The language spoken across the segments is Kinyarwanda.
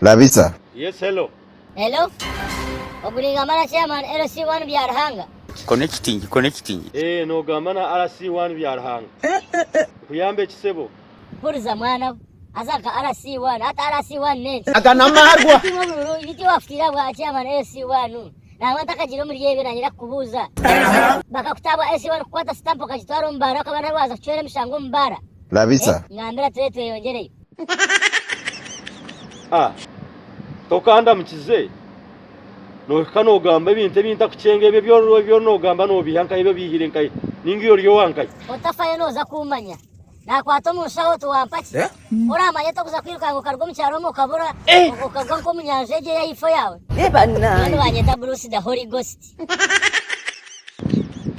Labisa. Yes, hello. Hello? Obulingamana chairman LC1 byarahanga. Connecting. No gamana RC1 byarahanga. Kuyambe kisebo. Puriza mwana. Azaka RC1 hata RC1 net. Akanamarwa. Ibiti wafutira bwa chairman LC1. Na wataka jiro muri yebe nanyira kubuza. Bakakutaba LC1 kwata stamp kajitwaro mbara kabana waza kuchwele mshango mbara. Labisa. Ngambira tuletwe yongereye. Tokanda mukize. No kano gamba ibintu binta kucenge byo no gamba no bihanka ibyo bihire nkai. Ningiyo ryo wankai. Otafaye noza kumanya. Na kwato mushaho tuwampaki. Ora amanye to kuza kwiruka ngo kargo mucyaro mo kabura ukagwa ko munyanjeje yayifo yawe. Bana. None wanyeta Bruce the Holy Ghost.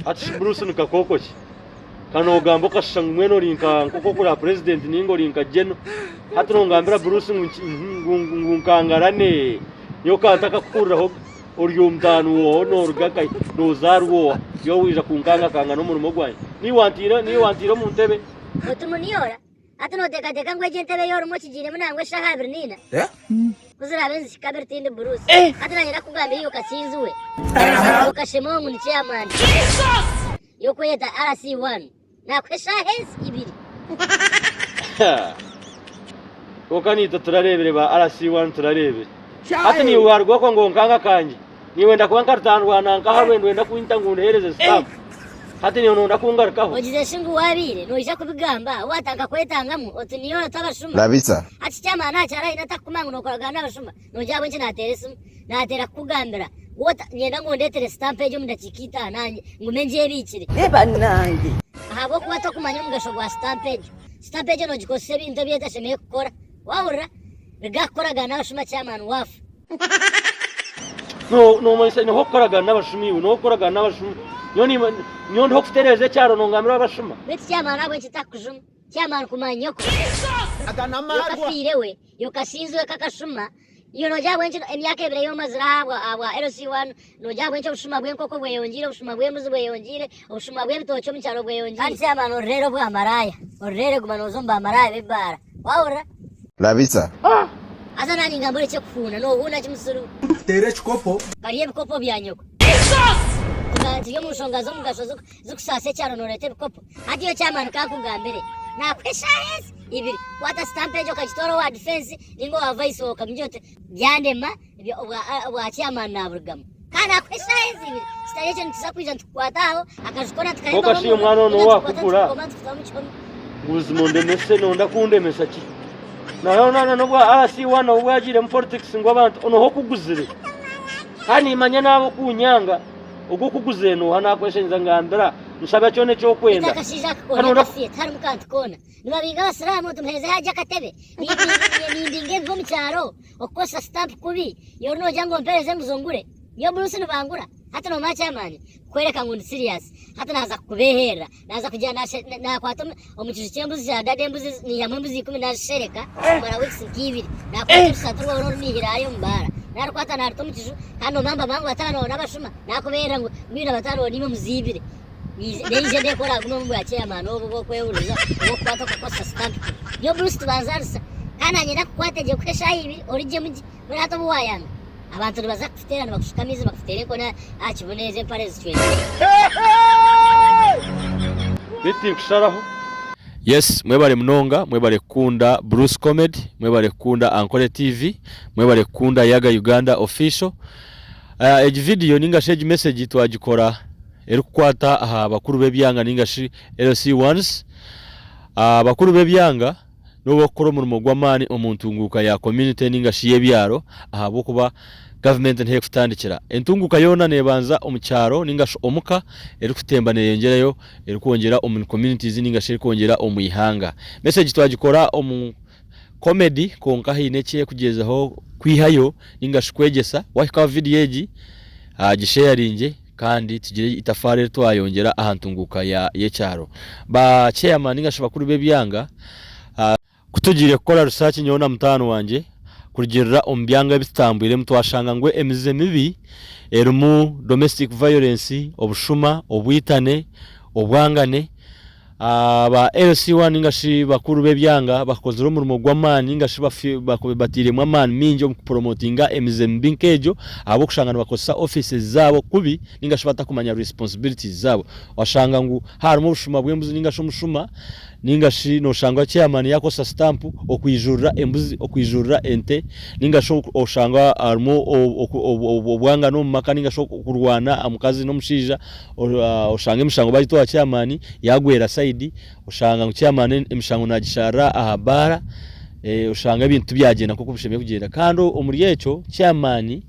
Ati Bruce nikakokoki. Kano gambo kashanga mweno linka nkoko kula president ningo linka jeno. Hatu no ngambira Bruce ngunkangarane. Yoka ataka kukuraho oriyo mtanu wo no rugakai no zarwo yo wija kunkanga kanga no murimo gwanyi. Ni wantira mu ntebe. Otumuniora. Atuno teka ngwe jentebe yoro mo kijire munangwe shahabir nina. Kuzira benzi kabirtinde Bruce. Atana nyira kugambira yo kasinzuwe. Yo kashemo mu chairman. Yo kweta RC1. Na kwesha hes ibiri. Kokani turarebere ba RC1 turarebe. Hata ni wargo ko ngo nkanga kanje. Ni wenda kwankartanwa nanka harwendo wenda kuinta ngunhereze staff. Hati ni unaona kungarukaho. Ojize shingu wabire noija kubigamba watanga kwetangamu otuniyo tabashuma. Labisa. Ati chama na chara inatakumangu nokoraga n'abashuma. Noja bwenje nateresimu natera kugambira. Wota nyenda ngo ndetere stamp ejo mudakikita nanye ngumenje bikire. Banange. Ahabo kuba to kumanya mugasho gwa stamp ejo. Stamp ejo nojikose bintu byeta shemeye gukora. Wahura bigakoraga n'abashuma chairman wafu. No mwense no hokoraga n'abashumi no hokoraga n'abashumi. Nyoni hokutereze cyaro no ngamira abashuma. Beti chairman abo kitakujuma. Chairman kumanyoko. Akanamarwa. Yokafirewe yokasinzwe kakashuma. Iyo noja bwenje emyaka ebire yo mazira aba LC1 noja bwenje ushuma bwenkoko bweyongire ushuma bwembuzi bweyongire ushuma bwebitocho mucyaro bweyongire. Kandi chairman orrero bwa maraya. Orrero gumano zomba maraya bibara. Wahura? Labisa. Asa nani ngambure cyo kufuna no ubuna kimusuru. Tere chikopo. Kariye bikopo byanyoko. Kandi yo mushonga zo mugasho zukusase cyaro norete bikopo. Hadiyo chairman kakugambire. Na kwesha hes ibiri wata stamp ejo kachitoro wa defense ningo wa vice wo kamjote byandema wa chairman na burgam kana kwesha hes ibiri station tusakwija tukwataho akashikona tukaimba Kokashiyo mwana no wakukura. Uzimonde mese no ndakunde mesaki. Na no bwa RC1 obwagire mu politics ngo abantu ono hokuguzire. Hani manya nabo kunyanga ugukuguze no hana kweshenza ngambira nsaba cyone cyo kwenda. Takashija ko nafie tar mukantu kona. Nibabiga basiramu tumheze haja katebe. Nindinge bwo mucyaro okosa stamp kubi. Yo no jango mpereze muzongure. Yo Bruce nibangura. Hata no chairman kwereka ngo ndi serious. Hata naza kubehera. Naza kujana na kwato omukizi cyembuzi ya dadembuzi ni ya mbuzi 10 na shereka. Mara weeks ngibiri. Na kwato saturu woro nihirayo mbara. Narkwata narto mukizu hano mamba mangu batano nabashuma. Nakubera ngo mwina batano nimo muzibire. Nije ndekora gumo mu ya chairman obo kweuliza okwata kukosa stamp. Yo Bruce tubanzarisa. Kana nyina kwateje kwesha ibi orije muji. Muri hato buwayanga. Abantu baza kufuterana bakushikamiza bakufutere ko na akiboneze parezi cyo. Biti kusharaho. Yes, mwebale mnonga, mwebale kunda Bruce Comedy, mwebale kunda Ankole TV, mwebale kunda Yaga Uganda official. Eji video ninga shege message twagikora erukwata aha bakuru bebyanga ninga shi LC1s. Bakuru bebyanga no bakoro mu mugwamani omuntunguka ya community ninga shi yebyaro aha bokuba government nhe kutandikira entunguka yona nebanza omucyaro ninga omuka erikutemba neyongerayo erikongera omu communities ninga shi erikongera omuyihanga message twagikora omu comedy konka hine cye kugezaho kwihayo ninga shikwegesa waka video eji gisharinge kandi tugire itafare twayongera ahantunguka ya yecyaro ba chairman ninga shibakuru bebyanga kutugire gukora research nyona mutano wanje kurigirira ombyanga bitambwire mutwashanga ngwe emize mibi erumu domestic violence obushuma obwitane obwangane aba LC1 ningashi bakuru bebyanga bakozera umurimo gw'amani ningashi batire mu amani minjo mu promotinga emizembinkejo abo kushangana bakosa offices zabo kubi ningashi batakumanya responsibilities zabo washanga ngu harimo ubushuma bw'embuzi ningashi umushuma ningashi no shangwa chairman yakosa stamp okwijurira embuzi okwijurira ente ningashi oshanga harimo obwanga no maka ningashi kurwana amukazi no mushija oshanga emishango bayitwa chairman yagwera side ushanga ngo chairman emishango nagishara ahabara ushanga ibintu byagenda kuko bishemeye kugenda kandi umuri yecho chairman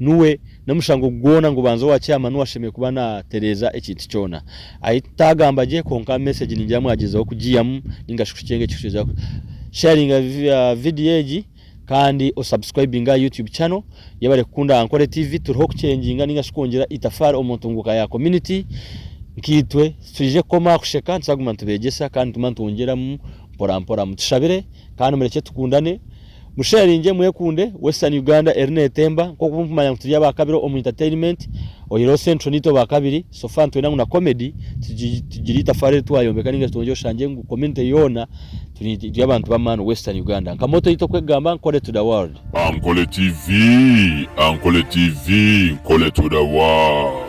nuwe namushango gona ngo banzo wa chairman washemeye kuba na Tereza ekintu cyona ahitagambaje konka message ninjya mwagezaho kugiyamu ningashukicenge cyushije sharing video yeji kandi subscribinga YouTube channel yabare kunda Ankole TV turiho kucenginga ningashikongera itafari omuntunguka ya community nkitwe tuje koma kusheka nsaguma tubegesa kandi tumantongeramu mpora mutushabire kandi mureke tukundane musharinge muyekunde Western Uganda Erne Temba ko kumumanya muturi y'abakabiro omu entertainment oyiro central nito bakabiri so fan twena na comedy tugirita fare twayombeka ninga tonjo shanje ngo community yona turi y'abantu b'amano Western Uganda nkamoto yito kwegamba Ankole to the world Ankole TV Ankole to the world.